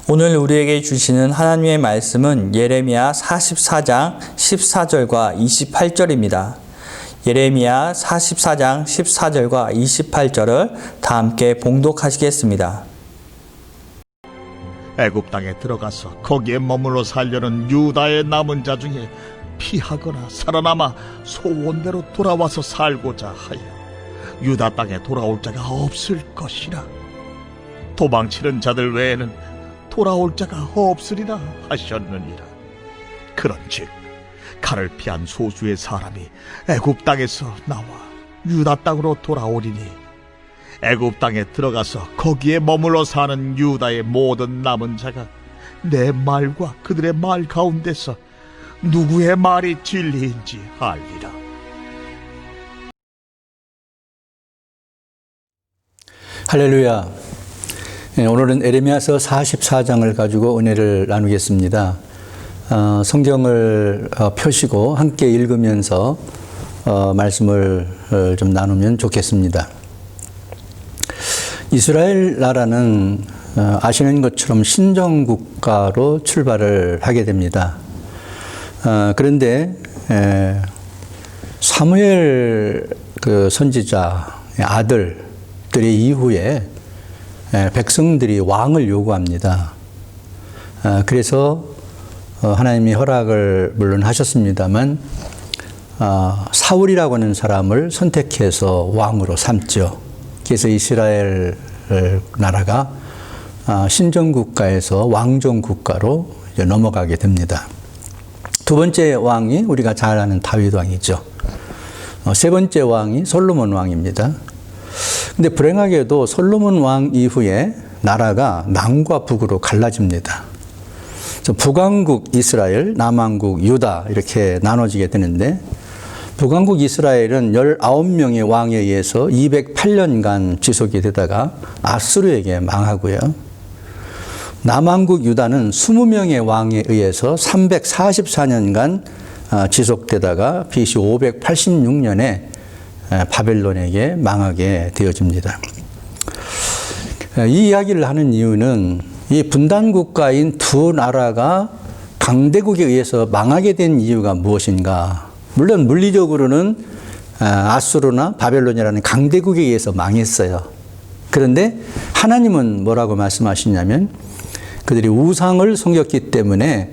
오늘 우리에게 주시는 하나님의 말씀은 예레미야 44장 14절과 28절입니다. 예레미야 44장 14절과 28절을 다 함께 봉독하시겠습니다. 애굽 땅에 들어가서 거기에 머물러 살려는 유다의 남은 자 중에 피하거나 살아남아 소원대로 돌아와서 살고자 하여 유다 땅에 돌아올 자가 없을 것이라. 도망치는 자들 외에는 돌아올 자가 없으리라 하셨느니라. 그런즉 칼을 피한 소수의 사람이 애굽 땅에서 나와 유다 땅으로 돌아오리니 애굽 땅에 들어가서 거기에 머물러 사는 유다의 모든 남은 자가 내 말과 그들의 말 가운데서 누구의 말이 진리인지 알리라. 할렐루야. 오늘은 예레미야서 44장을 가지고 은혜를 나누겠습니다. 성경을 펴시고 함께 읽으면서 말씀을 좀 나누면 좋겠습니다. 이스라엘 나라는 아시는 것처럼 신정국가로 출발을 하게 됩니다. 그런데 사무엘 그 선지자 아들들이 이후에 백성들이 왕을 요구합니다. 그래서 하나님이 허락을 물론 하셨습니다만 사울이라고 하는 사람을 선택해서 왕으로 삼죠. 그래서 이스라엘 나라가 신정국가에서 왕정국가로 이제 넘어가게 됩니다. 두 번째 왕이 우리가 잘 아는 다윗 왕이죠. 세 번째 왕이 솔로몬 왕입니다. 근데 불행하게도 솔로몬 왕 이후에 나라가 남과 북으로 갈라집니다. 북왕국 이스라엘, 남왕국 유다 이렇게 나눠지게 되는데 북왕국 이스라엘은 19명의 왕에 의해서 208년간 지속이 되다가 아수르에게 망하고요. 남왕국 유다는 20명의 왕에 의해서 344년간 지속되다가 BC 586년에 바벨론에게 망하게 되어집니다. 이 이야기를 하는 이유는 이 분단국가인 두 나라가 강대국에 의해서 망하게 된 이유가 무엇인가? 물론 물리적으로는 아수르나 바벨론이라는 강대국에 의해서 망했어요. 그런데 하나님은 뭐라고 말씀하시냐면 그들이 우상을 섬겼기 때문에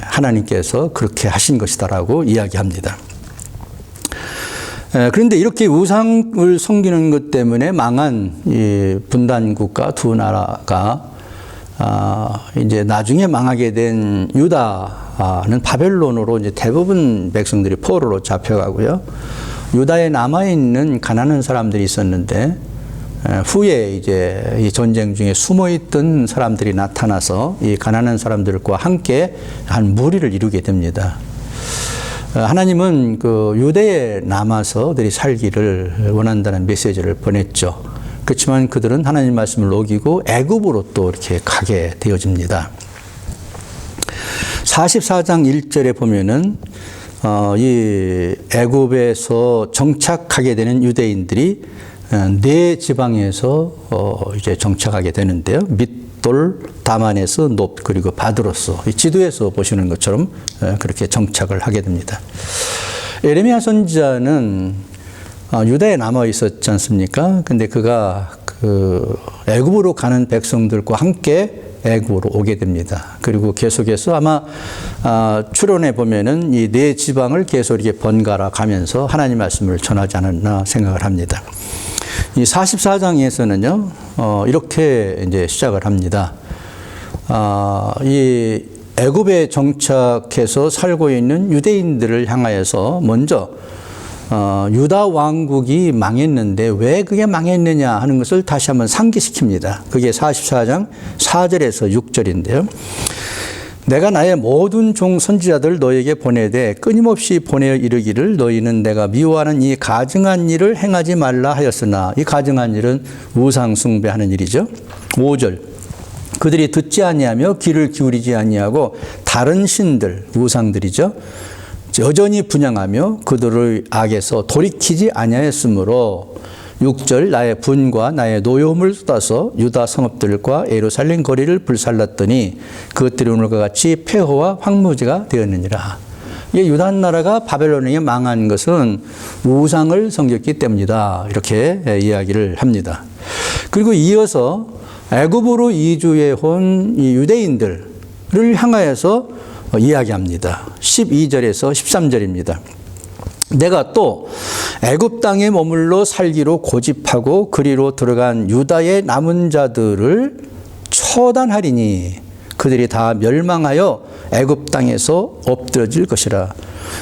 하나님께서 그렇게 하신 것이다라고 이야기합니다. 그런데 이렇게 우상을 섬기는 것 때문에 망한 이 분단국가 두 나라가 이제 나중에 망하게 된 유다는 바벨론으로 이제 대부분 백성들이 포로로 잡혀가고요. 유다에 남아있는 가난한 사람들이 있었는데 후에 이제 이 전쟁 중에 숨어있던 사람들이 나타나서 이 가난한 사람들과 함께 한 무리를 이루게 됩니다. 하나님은 그 유대에 남아서 그들이 살기를 원한다는 메시지를 보냈죠. 그렇지만 그들은 하나님 말씀을 어기고 애굽으로 또 이렇게 가게 되어집니다. 44장 1절에 보면은 이 애굽에서 정착하게 되는 유대인들이 네 지방에서 이제 정착하게 되는데요. 밑돌, 다만에서 높, 그리고 바드로스. 이 지도에서 보시는 것처럼 그렇게 정착을 하게 됩니다. 예레미야 선지자는 유다에 남아 있었지 않습니까? 근데 그가 그 애굽으로 가는 백성들과 함께 애굽으로 오게 됩니다. 그리고 계속해서 아마 추론해 보면은 이 네 지방을 계속 이렇게 번갈아 가면서 하나님 말씀을 전하지 않았나 생각을 합니다. 이 44장에서는요, 이렇게 이제 시작을 합니다. 이 애굽에 정착해서 살고 있는 유대인들을 향하여서 먼저 유다 왕국이 망했는데 왜 그게 망했느냐 하는 것을 다시 한번 상기시킵니다. 그게 44장 4절에서 6절인데요. 내가 나의 모든 종 선지자들 너에게 보내되 끊임없이 보내어 이르기를 너희는 내가 미워하는 이 가증한 일을 행하지 말라 하였으나 이 가증한 일은 우상 숭배하는 일이죠. 5절 그들이 듣지 아니하며 귀를 기울이지 아니하고 다른 신들 우상들이죠. 여전히 분향하며 그들의 악에서 돌이키지 아니하였으므로 6절 나의 분과 나의 노여움을 쏟아서 유다 성읍들과 예루살렘 거리를 불살랐더니 그것들이 오늘과 같이 폐허와 황무지가 되었느니라. 이 유다 나라가 바벨론에 망한 것은 우상을 섬겼기 때문이다. 이렇게 이야기를 합니다. 그리고 이어서 애굽으로 이주해 온 이 유대인들을 향하여서 이야기합니다. 12절에서 13절입니다. 내가 또 애굽 땅에 머물러 살기로 고집하고 그리로 들어간 유다의 남은 자들을 처단하리니 그들이 다 멸망하여 애굽 땅에서 엎드러질 것이라.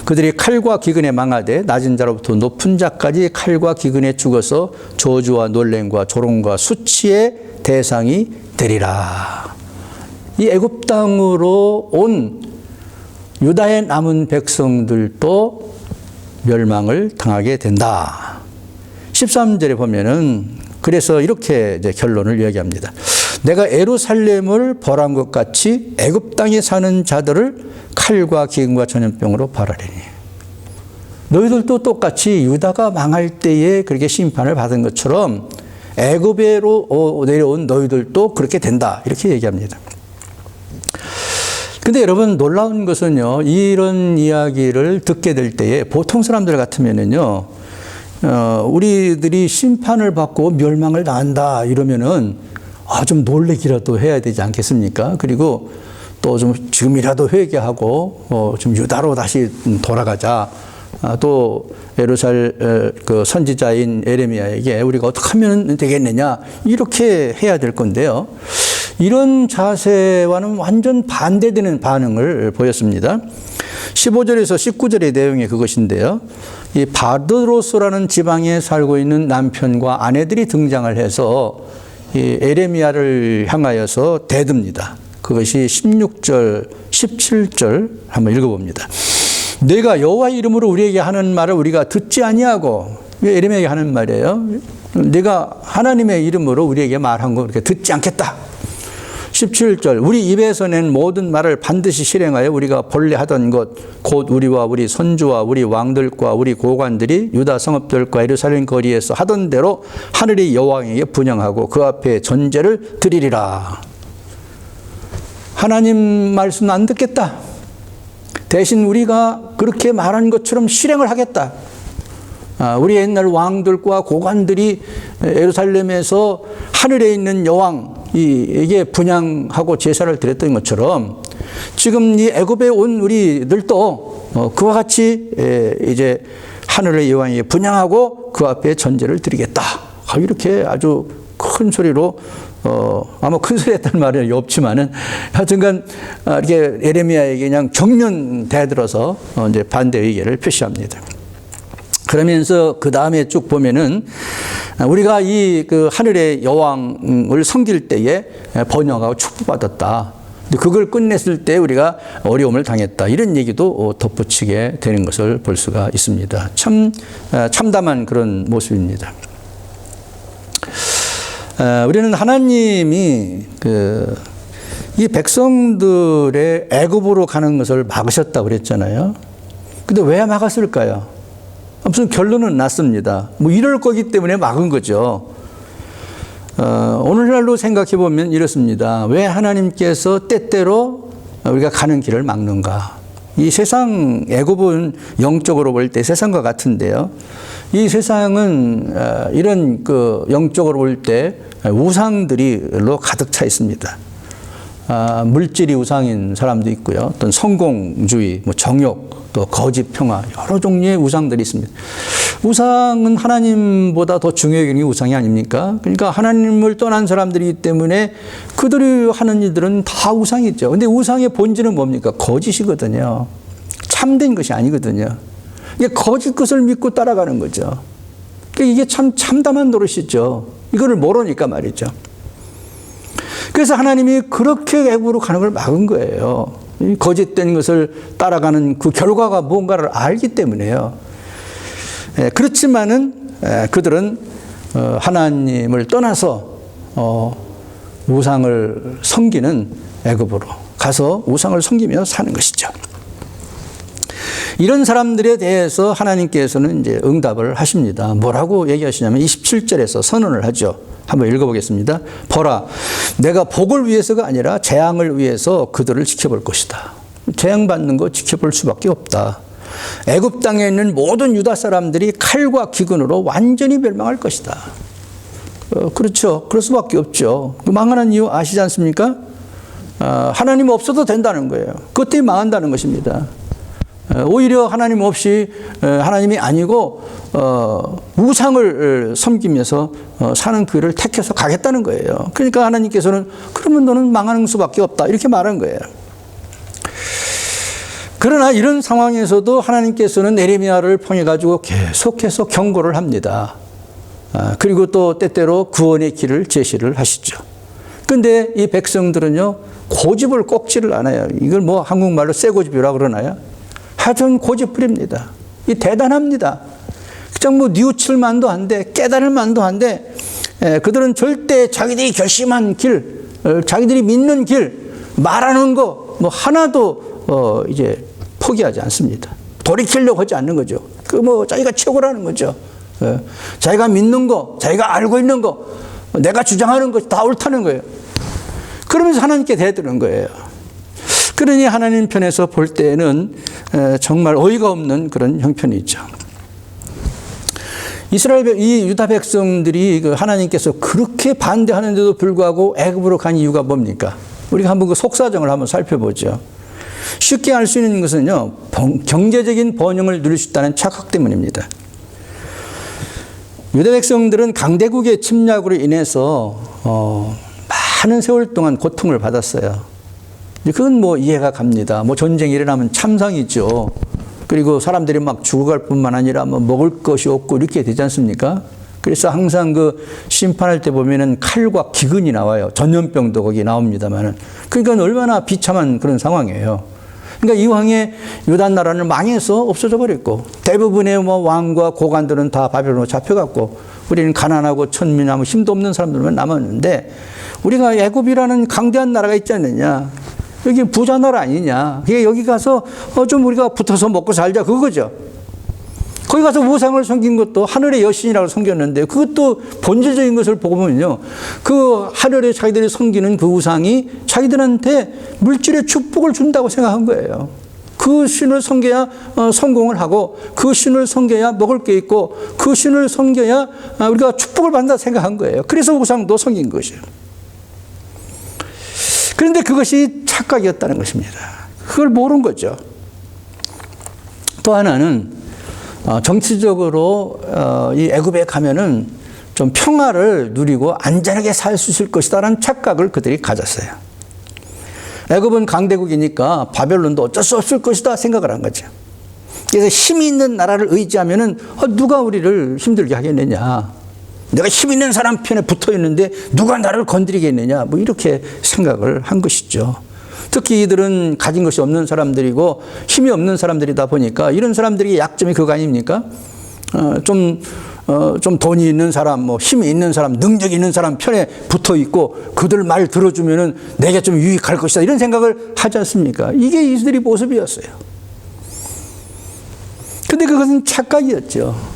그들이 칼과 기근에 망하되 낮은 자로부터 높은 자까지 칼과 기근에 죽어서 저주와 놀램과 조롱과 수치의 대상이 되리라. 이 애굽 땅으로 온 유다의 남은 백성들도 멸망을 당하게 된다. 13절에 보면은 그래서 이렇게 이제 결론을 이야기합니다. 내가 예루살렘을 벌한 것 같이 애굽 땅에 사는 자들을 칼과 기근과 전염병으로 벌하리니. 너희들도 똑같이 유다가 망할 때에 그렇게 심판을 받은 것처럼 애굽에로 내려온 너희들도 그렇게 된다. 이렇게 얘기합니다. 근데 여러분 놀라운 것은요, 이런 이야기를 듣게 될 때에 보통 사람들 같으면은요, 우리들이 심판을 받고 멸망을 당한다 이러면은 좀 놀래기라도 해야 되지 않겠습니까? 그리고 또 좀 지금이라도 회개하고 좀 유다로 다시 돌아가자. 또 예루살렘 그 선지자인 에레미야에게 우리가 어떻게 하면 되겠느냐 이렇게 해야 될 건데요. 이런 자세와는 완전 반대되는 반응을 보였습니다. 15절에서 19절의 내용이 그것인데요. 이 바드로스라는 지방에 살고 있는 남편과 아내들이 등장을 해서 이 에레미야를 향하여서 대듭니다. 그것이 16절, 17절 한번 읽어봅니다. 내가 여호와 이름으로 우리에게 하는 말을 우리가 듣지 아니하고, 에레미야에게 하는 말이에요. 내가 하나님의 이름으로 우리에게 말한 거 이렇게 듣지 않겠다. 17절 우리 입에서 낸 모든 말을 반드시 실행하여 우리가 본래 하던 것 곧 우리와 우리 선주와 우리 왕들과 우리 고관들이 유다 성읍들과 예루살렘 거리에서 하던 대로 하늘의 여왕에게 분향하고 그 앞에 전제를 드리리라. 하나님 말씀 안 듣겠다. 대신 우리가 그렇게 말한 것처럼 실행을 하겠다. 우리 옛날 왕들과 고관들이 예루살렘에서 하늘에 있는 여왕에게 분향하고 제사를 드렸던 것처럼 지금 이 애굽에 온 우리들도 그와 같이 이제 하늘의 여왕에게 분향하고 그 앞에 전제를 드리겠다. 이렇게 아주 큰 소리로 아마 큰 소리 했다는 말은 없지만은 하여튼간 이렇게 에레미야에게 그냥 정면 대들어서 이제 반대 의견을 표시합니다. 그러면서 그 다음에 쭉 보면은 우리가 이 그 하늘의 여왕을 섬길 때에 번영하고 축복받았다. 그걸 끝냈을 때 우리가 어려움을 당했다. 이런 얘기도 덧붙이게 되는 것을 볼 수가 있습니다. 참담한 그런 모습입니다. 우리는 하나님이 이 백성들의 애굽으로 가는 것을 막으셨다고 그랬잖아요. 근데 왜 막았을까요? 무슨 결론은 났습니다. 뭐 이럴 거기 때문에 막은 거죠. 오늘날로 생각해 보면 이렇습니다. 왜 하나님께서 때때로 우리가 가는 길을 막는가? 이 세상 애굽은 영적으로 볼 때 세상과 같은데요. 이 세상은 이런 그 영적으로 볼 때 우상들이로 가득 차 있습니다. 물질이 우상인 사람도 있고요. 어떤 성공주의, 뭐 정욕, 또 거짓 평화 여러 종류의 우상들이 있습니다. 우상은 하나님보다 더 중요한 게 우상이 아닙니까? 그러니까 하나님을 떠난 사람들이기 때문에 그들이 하는 일들은 다 우상이죠. 근데 우상의 본질은 뭡니까? 거짓이거든요. 참된 것이 아니거든요. 이게 거짓 것을 믿고 따라가는 거죠. 이게 참 참담한 노릇이죠. 이거를 모르니까 말이죠. 그래서 하나님이 그렇게 애굽으로 가는 걸 막은 거예요. 거짓된 것을 따라가는 그 결과가 뭔가를 알기 때문에요. 그렇지만은 그들은 하나님을 떠나서 우상을 섬기는 애굽으로 가서 우상을 섬기며 사는 것이죠. 이런 사람들에 대해서 하나님께서는 이제 응답을 하십니다. 뭐라고 얘기하시냐면 27절에서 선언을 하죠. 한번 읽어보겠습니다. 보라, 내가 복을 위해서가 아니라 재앙을 위해서 그들을 지켜볼 것이다. 재앙받는 거 지켜볼 수밖에 없다. 애굽 땅에 있는 모든 유다 사람들이 칼과 기근으로 완전히 멸망할 것이다. 그렇죠. 그럴 수밖에 없죠. 망하는 이유 아시지 않습니까? 하나님 없어도 된다는 거예요. 그것 때문에 망한다는 것입니다. 오히려 하나님 없이 하나님이 아니고 우상을 섬기면서 사는 길을 택해서 가겠다는 거예요. 그러니까 하나님께서는 그러면 너는 망하는 수밖에 없다 이렇게 말한 거예요. 그러나 이런 상황에서도 하나님께서는 예레미야를 통해 가지고 계속해서 경고를 합니다. 그리고 또 때때로 구원의 길을 제시를 하시죠. 그런데 이 백성들은요 고집을 꺾지를 않아요. 이걸 뭐 한국말로 쇠고집이라고 그러나요? 하여튼 고집부립니다. 이 대단합니다. 그냥 뭐 뉘우칠 만도 한데 깨달을 만도 한데 그들은 절대 자기들이 결심한 길, 자기들이 믿는 길, 말하는 거 뭐 하나도 이제 포기하지 않습니다. 돌이키려고 하지 않는 거죠. 그 뭐 자기가 최고라는 거죠. 자기가 믿는 거, 자기가 알고 있는 거, 내가 주장하는 것 다 옳다는 거예요. 그러면서 하나님께 대드는 거예요. 그러니 하나님 편에서 볼 때는 정말 어이가 없는 그런 형편이죠. 이 유다 백성들이 하나님께서 그렇게 반대하는데도 불구하고 애굽으로 간 이유가 뭡니까? 우리가 한번 그 속사정을 한번 살펴보죠. 쉽게 알 수 있는 것은요, 경제적인 번영을 누릴 수 있다는 착각 때문입니다. 유다 백성들은 강대국의 침략으로 인해서 많은 세월 동안 고통을 받았어요. 그건 뭐 이해가 갑니다. 뭐 전쟁이 일어나면 참상이죠. 그리고 사람들이 막 죽어갈 뿐만 아니라 뭐 먹을 것이 없고 이렇게 되지 않습니까? 그래서 항상 그 심판할 때 보면은 칼과 기근이 나와요. 전염병도 거기 나옵니다만은. 그러니까 얼마나 비참한 그런 상황이에요. 그러니까 이왕에 유다 나라는 망해서 없어져 버렸고 대부분의 뭐 왕과 고관들은 다 바벨론으로 잡혀갔고 우리는 가난하고 천민하고 힘도 없는 사람들만 남았는데 우리가 애굽이라는 강대한 나라가 있지 않느냐. 여기 부자 나라 아니냐. 여기 가서 좀 우리가 붙어서 먹고 살자 그거죠. 거기 가서 우상을 섬긴 것도 하늘의 여신이라고 섬겼는데 그것도 본질적인 것을 보면요. 그 하늘에 자기들이 섬기는 그 우상이 자기들한테 물질의 축복을 준다고 생각한 거예요. 그 신을 섬겨야 성공을 하고 그 신을 섬겨야 먹을 게 있고 그 신을 섬겨야 우리가 축복을 받는다 생각한 거예요. 그래서 우상도 섬긴 것이에요. 그런데 그것이 착각이었다는 것입니다. 그걸 모른 거죠. 또 하나는 정치적으로 이 애굽에 가면은 좀 평화를 누리고 안전하게 살 수 있을 것이다라는 착각을 그들이 가졌어요. 애굽은 강대국이니까 바벨론도 어쩔 수 없을 것이다 생각을 한 거죠. 그래서 힘이 있는 나라를 의지하면은 누가 우리를 힘들게 하겠느냐. 내가 힘 있는 사람 편에 붙어 있는데 누가 나를 건드리겠느냐. 뭐 이렇게 생각을 한 것이죠. 특히 이들은 가진 것이 없는 사람들이고 힘이 없는 사람들이다 보니까 이런 사람들이 약점이 그거 아닙니까? 좀 돈이 있는 사람, 뭐 힘이 있는 사람, 능력이 있는 사람 편에 붙어 있고 그들 말 들어주면은 내게 좀 유익할 것이다 이런 생각을 하지 않습니까? 이게 이들의 모습이었어요. 근데 그것은 착각이었죠.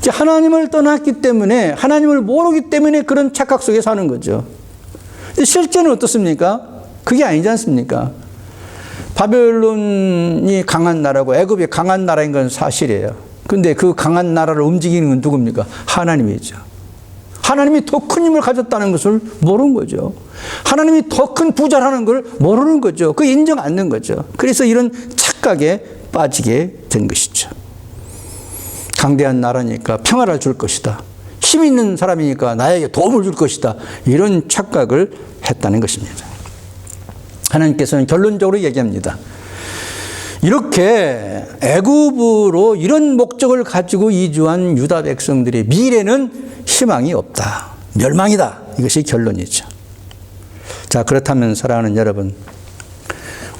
하나님을 떠났기 때문에 하나님을 모르기 때문에 그런 착각 속에 사는 거죠. 근데 실제는 어떻습니까? 그게 아니지 않습니까? 바벨론이 강한 나라고 애굽이 강한 나라인 건 사실이에요. 근데 그 강한 나라를 움직이는 건 누굽니까? 하나님이죠. 하나님이 더 큰 힘을 가졌다는 것을 모르는 거죠. 하나님이 더 큰 부자라는 걸 모르는 거죠. 그 인정 안 하는 거죠. 그래서 이런 착각에 빠지게 된 것이죠. 강대한 나라니까 평화를 줄 것이다. 힘 있는 사람이니까 나에게 도움을 줄 것이다. 이런 착각을 했다는 것입니다. 하나님께서는 결론적으로 얘기합니다. 이렇게 애굽으로 이런 목적을 가지고 이주한 유다 백성들의 미래는 희망이 없다. 멸망이다. 이것이 결론이죠. 자, 그렇다면 사랑하는 여러분,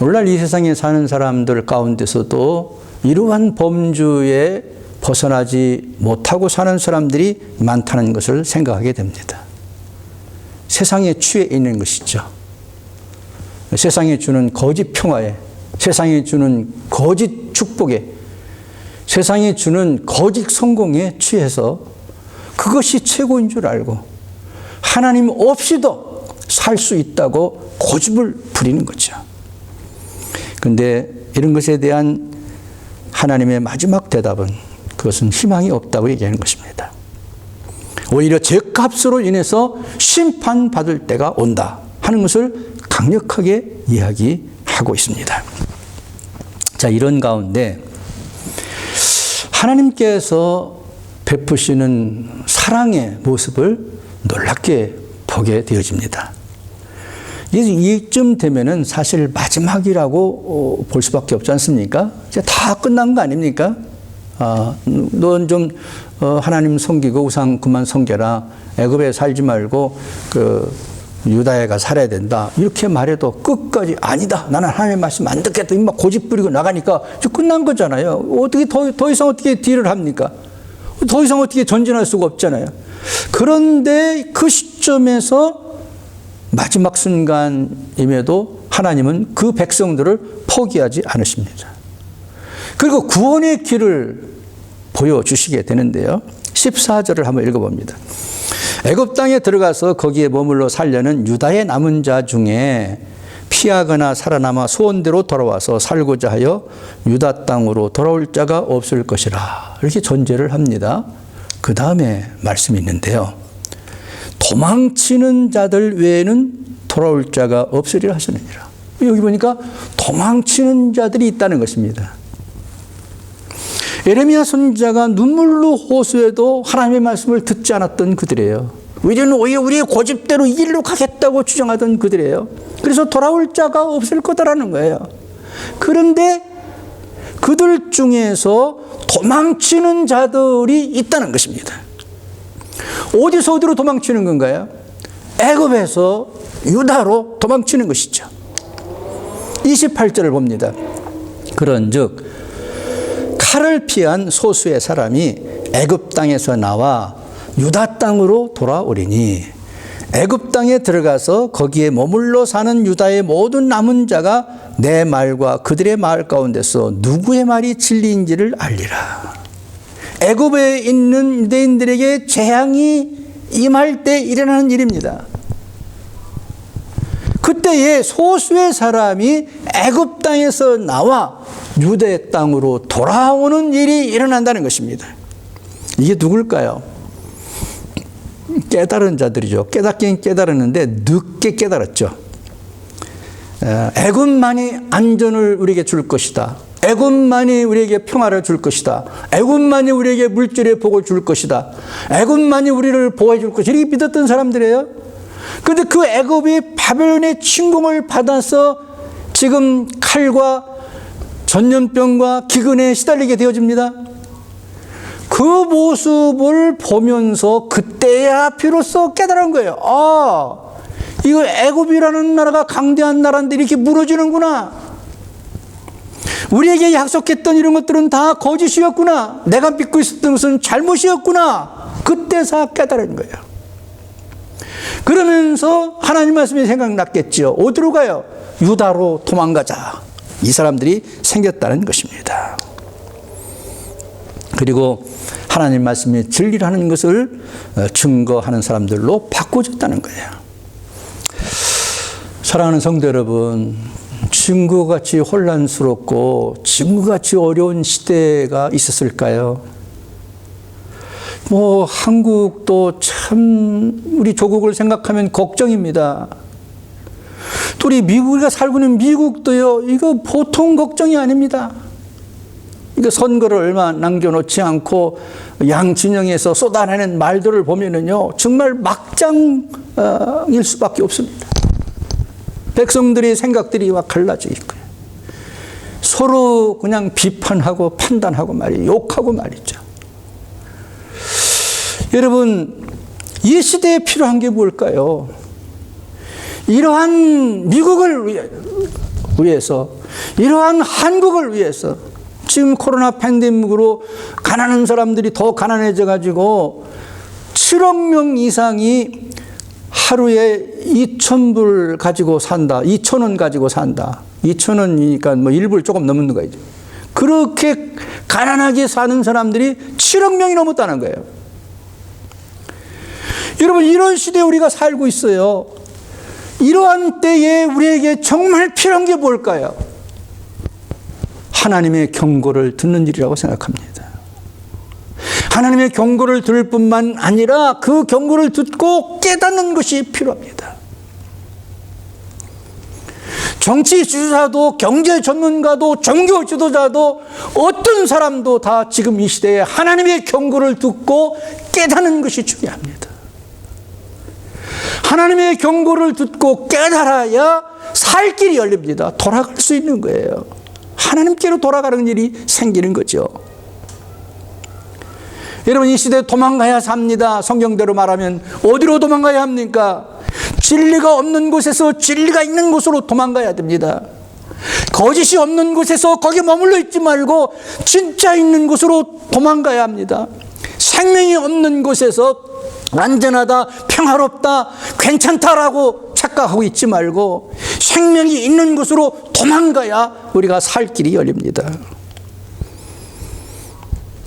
오늘날 이 세상에 사는 사람들 가운데서도 이러한 범주에 벗어나지 못하고 사는 사람들이 많다는 것을 생각하게 됩니다. 세상에 취해 있는 것이죠. 세상에 주는 거짓 평화에, 세상이 주는 거짓 축복에, 세상이 주는 거짓 성공에 취해서 그것이 최고인 줄 알고 하나님 없이도 살 수 있다고 고집을 부리는 거죠. 그런데 이런 것에 대한 하나님의 마지막 대답은 그것은 희망이 없다고 얘기하는 것입니다. 오히려 죄값으로 인해서 심판받을 때가 온다 하는 것을 강력하게 이야기하고 있습니다. 자, 이런 가운데 하나님께서 베푸시는 사랑의 모습을 놀랍게 보게 되어집니다. 이쯤 되면은 사실 마지막이라고 볼 수밖에 없지 않습니까? 이제 다 끝난 거 아닙니까? 넌 좀 하나님 섬기고 우상 그만 섬겨라. 애굽에 살지 말고 유다에 가 살아야 된다. 이렇게 말해도 끝까지 아니다. 나는 하나님의 말씀 안 듣겠다. 막 고집 부리고 나가니까 이제 끝난 거잖아요. 어떻게 더 이상 어떻게 딜을 합니까? 더 이상 어떻게 전진할 수가 없잖아요. 그런데 그 시점에서 마지막 순간임에도 하나님은 그 백성들을 포기하지 않으십니다. 그리고 구원의 길을 보여주시게 되는데요. 14절을 한번 읽어봅니다. 애굽 땅에 들어가서 거기에 머물러 살려는 유다의 남은 자 중에 피하거나 살아남아 소원대로 돌아와서 살고자 하여 유다 땅으로 돌아올 자가 없을 것이라. 이렇게 전제를 합니다. 그 다음에 말씀이 있는데요. 도망치는 자들 외에는 돌아올 자가 없으리라 하시느니라. 여기 보니까 도망치는 자들이 있다는 것입니다. 예레미야 선지자가 눈물로 호소해도 하나님의 말씀을 듣지 않았던 그들이에요. 우리는 오히려 우리의 고집대로 이 길로 가겠다고 주장하던 그들이에요. 그래서 돌아올 자가 없을 거다라는 거예요. 그런데 그들 중에서 도망치는 자들이 있다는 것입니다. 어디서 어디로 도망치는 건가요? 애굽에서 유다로 도망치는 것이죠. 28절을 봅니다. 그런즉 칼을 피한 소수의 사람이 애굽 땅에서 나와 유다 땅으로 돌아오리니 애굽 땅에 들어가서 거기에 머물러 사는 유다의 모든 남은 자가 내 말과 그들의 말 가운데서 누구의 말이 진리인지를 알리라. 애굽에 있는 유대인들에게 재앙이 임할 때 일어나는 일입니다. 그때에 소수의 사람이 애굽 땅에서 나와 유대 땅으로 돌아오는 일이 일어난다는 것입니다. 이게 누굴까요? 깨달은 자들이죠. 깨닫긴 깨달았는데 늦게 깨달았죠. 애굽만이 안전을 우리에게 줄 것이다. 애굽만이 우리에게 평화를 줄 것이다. 애굽만이 우리에게 물질의 복을 줄 것이다. 애굽만이 우리를 보호해 줄 것이다. 이렇게 믿었던 사람들이에요. 그런데 그 애굽이 바벨론의 침공을 받아서 지금 칼과 전염병과 기근에 시달리게 되어집니다. 그 모습을 보면서 그때야 비로소 깨달은 거예요. 아, 이거 애굽이라는 나라가 강대한 나라인데 이렇게 무너지는구나. 우리에게 약속했던 이런 것들은 다 거짓이었구나. 내가 믿고 있었던 것은 잘못이었구나. 그때서 깨달은 거예요. 그러면서 하나님 말씀이 생각났겠죠. 어디로 가요? 유다로 도망가자. 이 사람들이 생겼다는 것입니다. 그리고 하나님 말씀이 진리라는 것을 증거하는 사람들로 바꿔줬다는 거예요. 사랑하는 성도 여러분, 지금같이 혼란스럽고 지금같이 어려운 시대가 있었을까요? 한국도 참 우리 조국을 생각하면 걱정입니다. 또 우리 우리가 살고 있는 미국도요, 이거 보통 걱정이 아닙니다. 이거 선거를 얼마 남겨놓지 않고 양 진영에서 쏟아내는 말들을 보면은요, 정말 막장일 수밖에 없습니다. 백성들의 생각들이 막 갈라져 있고요. 서로 그냥 비판하고 판단하고 말이에요. 욕하고 말이죠. 여러분, 이 시대에 필요한 게 뭘까요? 이러한 미국을 위해서, 이러한 한국을 위해서, 지금 코로나 팬데믹으로 가난한 사람들이 더 가난해져 가지고 7억 명 이상이 하루에 2,000불 가지고 산다. 2,000원 가지고 산다. 2,000원이니까 뭐 1불 조금 넘는 거죠. 그렇게 가난하게 사는 사람들이 7억 명이 넘었다는 거예요. 여러분, 이런 시대에 우리가 살고 있어요. 이러한 때에 우리에게 정말 필요한 게 뭘까요? 하나님의 경고를 듣는 일이라고 생각합니다. 하나님의 경고를 들을 뿐만 아니라 그 경고를 듣고 깨닫는 것이 필요합니다. 정치 지도자도 경제 전문가도 종교 지도자도 어떤 사람도 다 지금 이 시대에 하나님의 경고를 듣고 깨닫는 것이 중요합니다. 하나님의 경고를 듣고 깨달아야 살 길이 열립니다. 돌아갈 수 있는 거예요. 하나님께로 돌아가는 일이 생기는 거죠. 여러분, 이 시대에 도망가야 삽니다. 성경대로 말하면 어디로 도망가야 합니까? 진리가 없는 곳에서 진리가 있는 곳으로 도망가야 됩니다. 거짓이 없는 곳에서 거기 머물러 있지 말고 진짜 있는 곳으로 도망가야 합니다. 생명이 없는 곳에서 안전하다, 평화롭다, 괜찮다라고 착각하고 있지 말고 생명이 있는 곳으로 도망가야 우리가 살 길이 열립니다.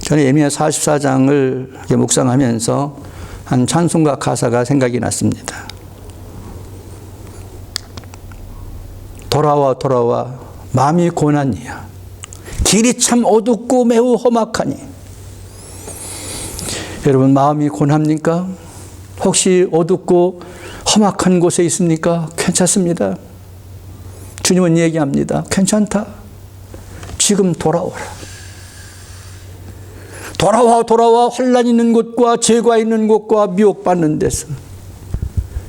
저는 예레미야 44장을 묵상하면서 한 찬송가 가사가 생각이 났습니다. 돌아와 돌아와 마음이 고난이야. 길이 참 어둡고 매우 험악하니. 여러분, 마음이 고납니까? 혹시 어둡고 험악한 곳에 있습니까? 괜찮습니다. 주님은 얘기합니다. 괜찮다. 지금 돌아오라. 돌아와 돌아와 환난 있는 곳과 죄가 있는 곳과 미혹받는 데서.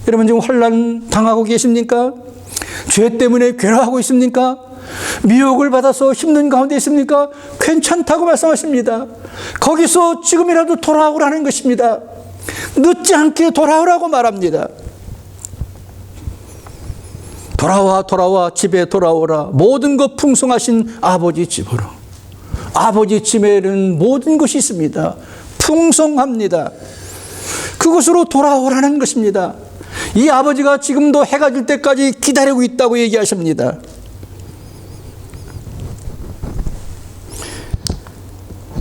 여러분, 지금 환난 당하고 계십니까? 죄 때문에 괴로워하고 있습니까? 미혹을 받아서 힘든 가운데 있습니까? 괜찮다고 말씀하십니다. 거기서 지금이라도 돌아오라는 것입니다. 늦지 않게 돌아오라고 말합니다. 돌아와 돌아와 집에 돌아오라. 모든 것 풍성하신 아버지 집으로. 아버지 집에는 모든 것이 있습니다. 풍성합니다. 그곳으로 돌아오라는 것입니다. 이 아버지가 지금도 해가 질 때까지 기다리고 있다고 얘기하십니다.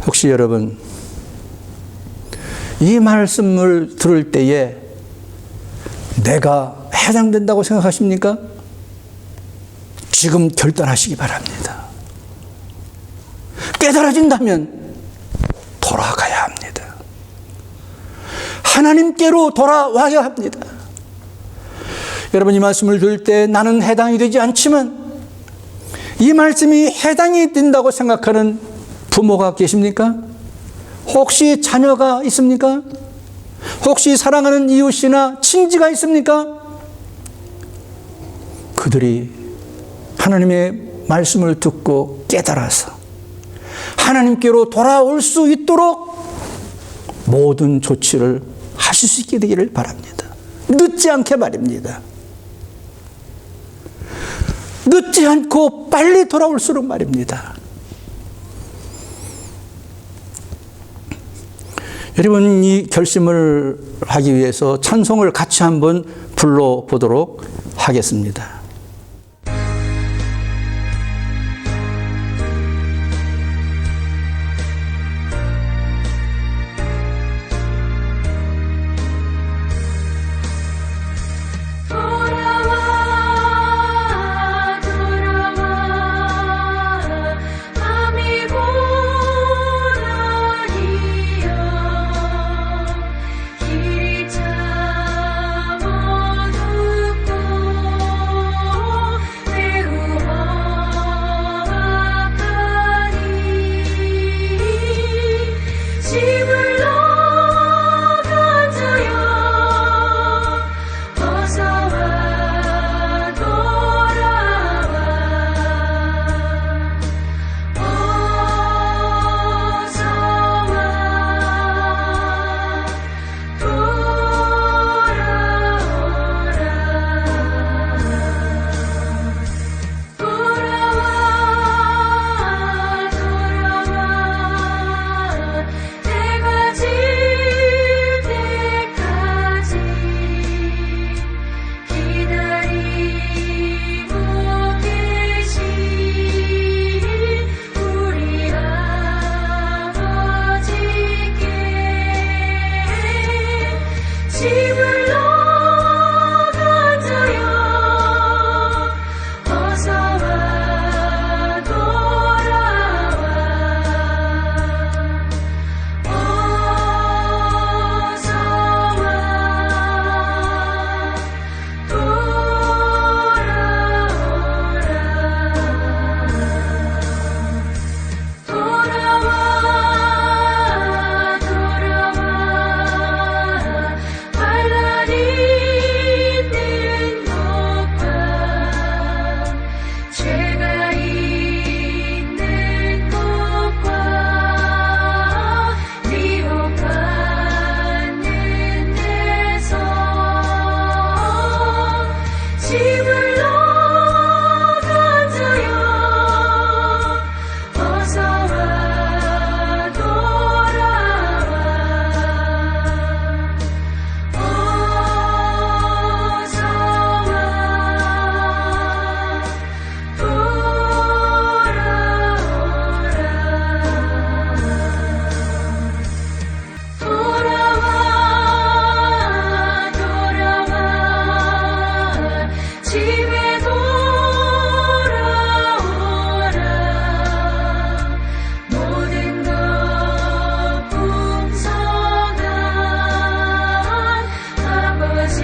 혹시 여러분, 이 말씀을 들을 때에 내가 해당된다고 생각하십니까? 지금 결단하시기 바랍니다. 깨달아진다면 돌아가야 합니다. 하나님께로 돌아와야 합니다. 여러분, 이 말씀을 들을 때 나는 해당이 되지 않지만 이 말씀이 해당이 된다고 생각하는 부모가 계십니까? 혹시 자녀가 있습니까? 혹시 사랑하는 이웃이나 친지가 있습니까? 그들이 하나님의 말씀을 듣고 깨달아서 하나님께로 돌아올 수 있도록 모든 조치를 하실 수 있게 되기를 바랍니다. 늦지 않게 말입니다. 늦지 않고 빨리 돌아올수록 말입니다. 여러분, 이 결심을 하기 위해서 찬송을 같이 한번 불러보도록 하겠습니다. 길이 참 어둡고 집에 돌아오라. 모든 것 풍성한 아버지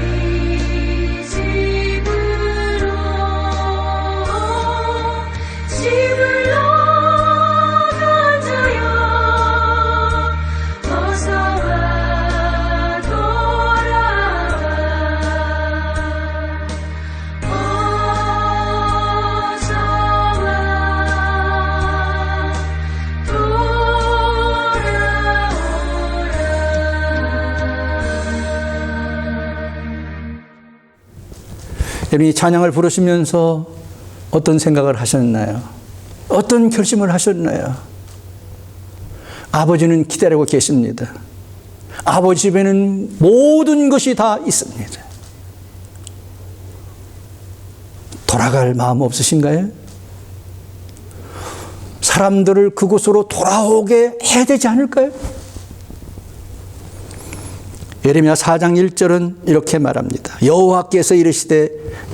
집으로 집을 얻어져요. 어서 와 돌아와. 어서 와 돌아오라. 여러분이 찬양을 부르시면서 어떤 생각을 하셨나요? 어떤 결심을 하셨나요? 아버지는 기다리고 계십니다. 아버지 집에는 모든 것이 다 있습니다. 돌아갈 마음 없으신가요? 사람들을 그곳으로 돌아오게 해야 되지 않을까요? 예레미야 4장 1절은 이렇게 말합니다. 여호와께서 이르시되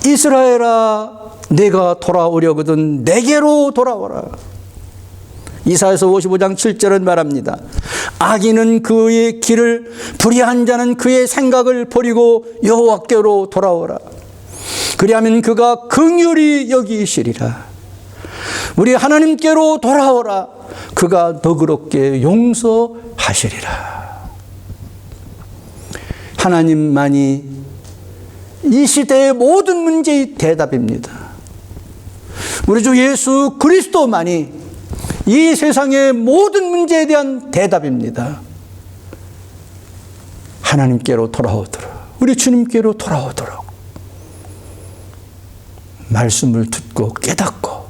이스라엘아 내가 돌아오려거든 내게로 돌아오라. 이사야서 55장 7절은 말합니다. 악인은 그의 길을, 불의한 자는 그의 생각을 버리고 여호와께로 돌아오라. 그리하면 그가 긍휼히 여기시리라. 우리 하나님께로 돌아오라. 그가 너그럽게 용서하시리라. 하나님만이 이 시대의 모든 문제의 대답입니다. 우리 주 예수 그리스도만이 이 세상의 모든 문제에 대한 대답입니다. 하나님께로 돌아오도록, 우리 주님께로 돌아오도록 말씀을 듣고 깨닫고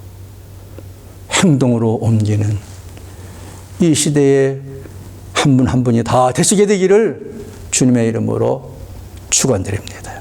행동으로 옮기는 이 시대에 한 분 한 분이 다 되시게 되기를 주님의 이름으로 축원드립니다.